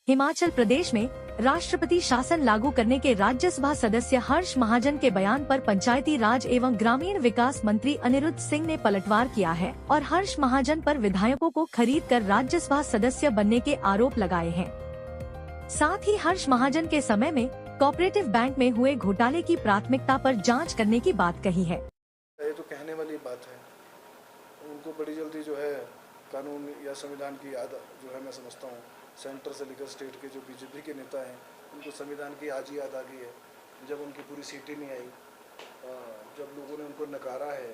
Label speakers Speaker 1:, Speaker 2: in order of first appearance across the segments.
Speaker 1: हिमाचल प्रदेश में राष्ट्रपति शासन लागू करने के राज्यसभा सदस्य हर्ष महाजन के बयान पर पंचायती राज एवं ग्रामीण विकास मंत्री अनिरुद्ध सिंह ने पलटवार किया है और हर्ष महाजन पर विधायकों को खरीद कर राज्यसभा सदस्य बनने के आरोप लगाए हैं। साथ ही हर्ष महाजन के समय में कोऑपरेटिव बैंक में हुए घोटाले की प्राथमिकता पर जांच करने की बात कही है।
Speaker 2: ये तो कहने वाली बात है, उनको बड़ी जल्दी जो है कानून या संविधान की याद जो है, मैं समझता हूँ सेंटर से लेकर स्टेट के जो बीजेपी के नेता हैं उनको संविधान की आज ही याद आ गई है, जब उनकी पूरी सीट ही नहीं आई, जब लोगों ने उनको नकारा है।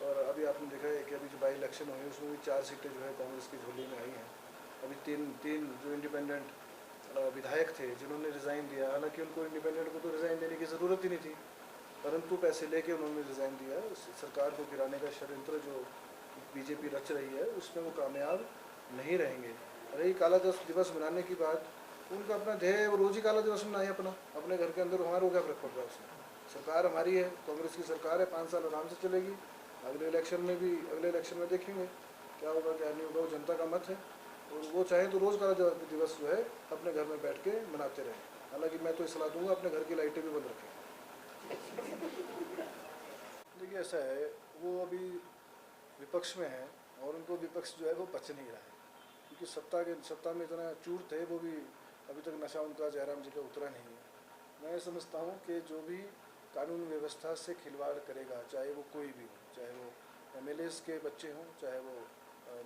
Speaker 2: और अभी आपने देखा है कि अभी जो बाई इलेक्शन हुई उसमें भी 4 सीटें जो है कांग्रेस की झोली में आई हैं। अभी तीन जो इंडिपेंडेंट विधायक थे जिन्होंने रिज़ाइन दिया, हालांकि उनको इंडिपेंडेंट को तो रिज़ाइन देने की ज़रूरत ही नहीं थी, परंतु पैसे लेके उन्होंने रिज़ाइन दिया। सरकार को गिराने का षड्यंत्र जो बीजेपी रच रही है उसमें वो कामयाब नहीं रहेंगे। रही काला दिवस मनाने की बात, उनका अपना ध्येय वो रोज़ ही काला दिवस मनाए अपने घर के अंदर, हमारा क्या फ़र्क पड़ रहा है उसमें। सरकार हमारी है, कांग्रेस की सरकार है, 5 साल आराम से चलेगी। अगले इलेक्शन में देखेंगे क्या होगा क्या नहीं होगा, वो जनता का मत है। और वो चाहे तो रोज़ काला दिवस जो है अपने घर में बैठ के मनाते रहें। हालांकि मैं तो सलाह दूंगा अपने घर की लाइटें भी बंद रखें। देखिए ऐसा है, वो अभी विपक्ष में है और उनको विपक्ष जो है वो बच नहीं रहा है, क्योंकि सत्ता में इतना चूर थे, वो भी अभी तक नशा उनका जयराम जी का उतरा नहीं है। मैं समझता हूँ कि जो भी कानून व्यवस्था से खिलवाड़ करेगा, चाहे वो कोई भी हो, चाहे वो MLAs के बच्चे हों, चाहे वो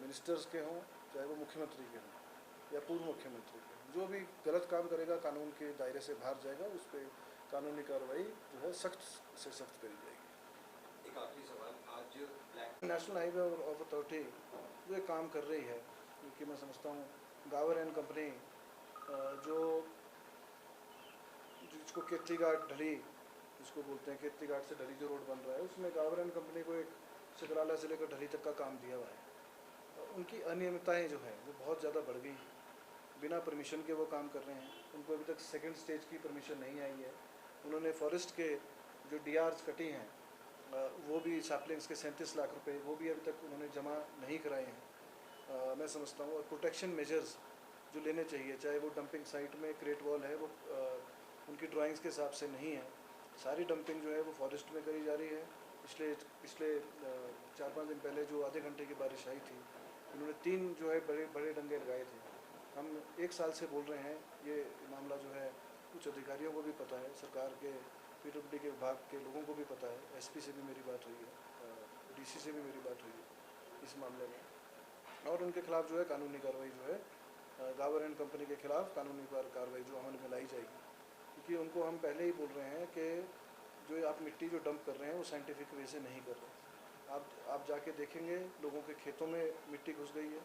Speaker 2: मिनिस्टर्स के हों, चाहे वो मुख्यमंत्री के हों या पूर्व मुख्यमंत्री के, जो भी गलत काम करेगा कानून के दायरे से बाहर जाएगा, उस पर कानूनी कार्रवाई जो है सख्त से सख्त करी जाएगी।
Speaker 3: एक आखिरी सवाल, आज
Speaker 2: नेशनल हाईवे अथॉरिटी जो काम कर रही है, क्योंकि मैं समझता हूँ गावर एंड कंपनी जिसको केतली घाट ढली जिसको बोलते हैं, केतली घाट से ढली जो रोड बन रहा है, उसमें गावर एंड कंपनी को एक सकराला से लेकर ढली तक का काम दिया हुआ है। उनकी अनियमितताएँ जो है वो बहुत ज़्यादा बढ़ गई, बिना परमिशन के वो काम कर रहे हैं। उनको अभी तक सेकेंड स्टेज की परमिशन नहीं आई है। उन्होंने फॉरेस्ट के जो DRs कटी हैं, वो भी सैपलिंग्स के 37 लाख रुपए वो भी अभी तक उन्होंने जमा नहीं कराए हैं, मैं समझता हूँ। और प्रोटेक्शन मेजर्स जो लेने चाहिए, चाहे वो डंपिंग साइट में क्रेट वॉल है, वो उनकी ड्राइंग्स के हिसाब से नहीं है। सारी डंपिंग जो है वो फॉरेस्ट में करी जा रही है। पिछले 4-5 दिन पहले जो आधे घंटे की बारिश आई थी, उन्होंने 3 जो है बड़े डंगे लगाए थे। हम 1 साल से बोल रहे हैं, ये मामला जो है कुछ अधिकारियों को भी पता है, सरकार के PWD के विभाग के लोगों को भी पता है, SP से भी मेरी बात हुई है, DC से भी मेरी बात हुई है इस मामले में, और उनके खिलाफ जो है कानूनी कार्रवाई जो है गावर एंड कंपनी के खिलाफ कानूनी कार्रवाई जो अमल में लाई जाएगी। क्योंकि उनको हम पहले ही बोल रहे हैं कि जो आप मिट्टी जो डंप कर रहे हैं वो साइंटिफिक वे से नहीं कर रहे। आप जाके देखेंगे, लोगों के खेतों में मिट्टी घुस गई है,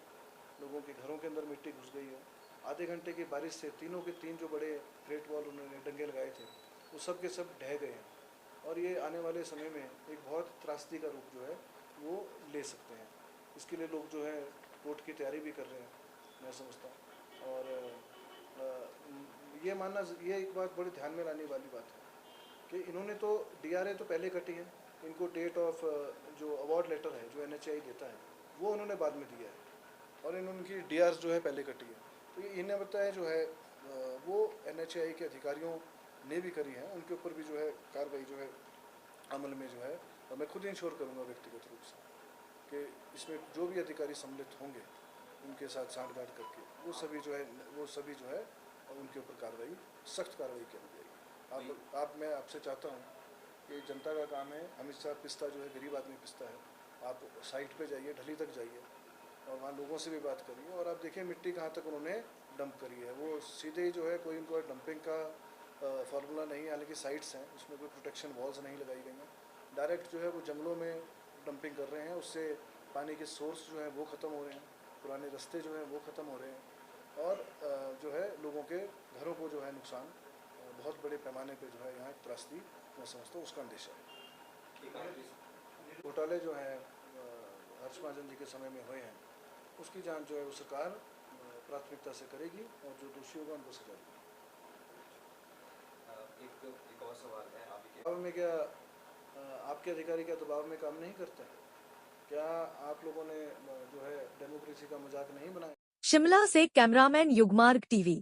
Speaker 2: लोगों के घरों के अंदर मिट्टी घुस गई है। आधे घंटे की बारिश से तीनों के 3 जो बड़े ग्रेट वॉल उन्होंने डंगे लगाए थे वो सब के सब ढह गए हैं, और ये आने वाले समय में एक बहुत त्रासदी का रूप जो है वो ले सकते हैं। इसके लिए लोग जो है कोर्ट की तैयारी भी कर रहे हैं, मैं समझता हूँ। और ये एक बात बड़ी ध्यान में लाने वाली बात है कि इन्होंने तो DRA तो पहले कटी है, इनको डेट ऑफ जो अवार्ड लेटर है जो NHAI देता है वो उन्होंने बाद में दिया है, और इनकी DRs जो है पहले कटी है। तो ये इन्हें बताया जो है वो NHAI के अधिकारियों ने भी करी है, उनके ऊपर भी जो है कार्रवाई जो है अमल में जो है, और मैं खुद इंश्योर करूँगा व्यक्तिगत रूप से कि इसमें जो भी अधिकारी सम्मिलित होंगे उनके साथ सांठगांठ करके वो सभी जो है उनके ऊपर कार्रवाई, सख्त कार्रवाई की जाएगी। मैं आपसे चाहता हूँ कि जनता का काम है, हमेशा पिस्ता जो है गरीब आदमी पिसता है। आप साइट पे जाइए, ढली तक जाइए और वहाँ लोगों से भी बात करिए, और आप देखिए मिट्टी कहाँ तक उन्होंने डंप करी है। वो सीधे ही जो है कोई उनको डंपिंग का फार्मूला नहीं है, हालांकि साइट्स हैं उसमें कोई प्रोटेक्शन वॉल्स नहीं लगाई गई हैं, डायरेक्ट जो है वो जंगलों में डंपिंग कर रहे हैं। उससे पानी के सोर्स जो हैं वो ख़त्म हो रहे हैं, पुराने रास्ते जो हैं वो ख़त्म हो रहे हैं, और जो है लोगों के घरों को जो है नुकसान बहुत बड़े पैमाने पे जो है यहाँ त्रासदी, मैं समझता हूँ उसका अंदेशा है। घोटाले जो हैं हर्ष महाजन जी के समय में हुए हैं, उसकी जांच जो है वो सरकार प्राथमिकता से करेगी और जो दोषी होगा उनको सजा देगी।
Speaker 3: एक और सवाल है,
Speaker 2: में क्या आपके अधिकारी क्या दबाव में काम नहीं करते? क्या आप लोगों ने जो है डेमोक्रेसी का मजाक नहीं बनाया?
Speaker 1: शिमला से कैमरामैन युगमार्ग TV।